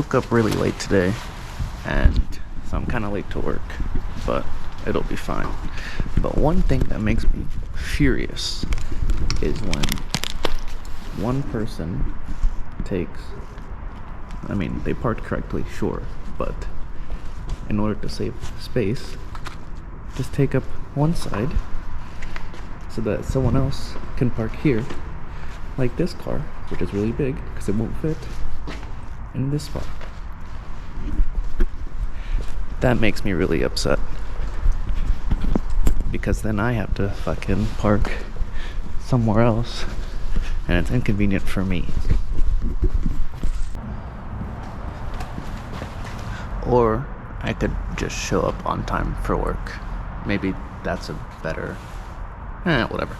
woke up really late today, and so I'm kind of late to work, but it'll be fine. But one thing that makes me furious is when one person takes, they parked correctly, sure, but in order to save space, just take up one side so that someone else can park here, like this car, which is really big because it won't fit in this spot. That makes me really upset, because then I have to fucking park somewhere else and it's inconvenient for me. Or I could just show up on time for work. Maybe that's a better, whatever.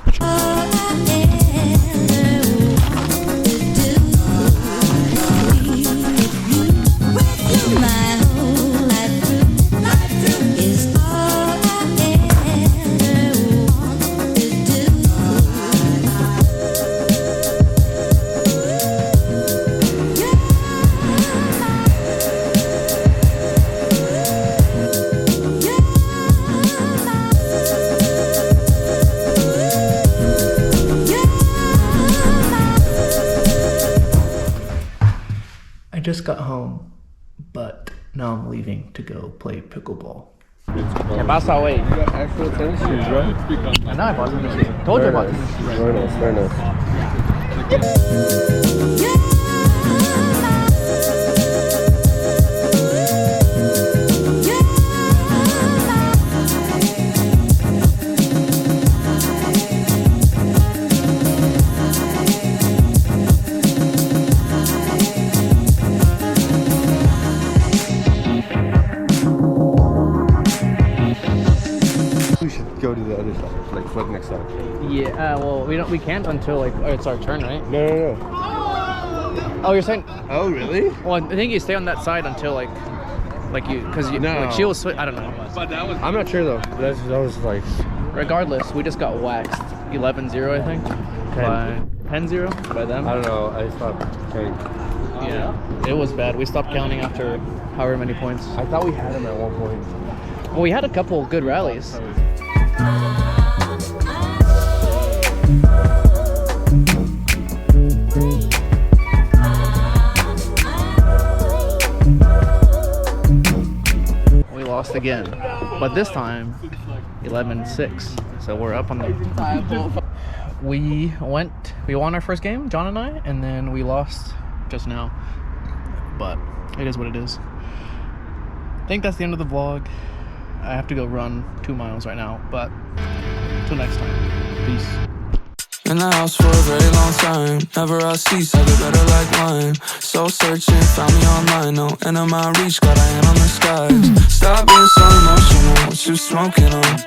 I just got home, but now I'm leaving to go play pickleball. ¿Qué pasa, güey? You got actual tennis shoes, right? I know I bought tennis shoes. Told you about tennis shoes. Very nice, very nice. Go to the other side, like flip next side. Yeah, well, we can't until it's our turn, right? No. Oh, you're saying? Oh, really? Well, I think you stay on that side until she was. I don't know. I'm not sure though. That was like. Regardless, we just got waxed 11-0, I think. 10-0 by them. I don't know. I stopped counting. Yeah, it was bad. We stopped counting after however many points. I thought we had them at one point. Well, we had a couple good rallies. We lost again, but this time 11-6, so we're up on the. We won our first game, John and I, and then we lost just now, but it is what it is. I think that's the end of the vlog. I have to go run 2 miles right now, but till next time, peace. In the house for a very long time. Never I cease, I get better like wine. Soul searching, found me online. No end of my reach, got a hand on the skies. Stop being so emotional, what you smoking on?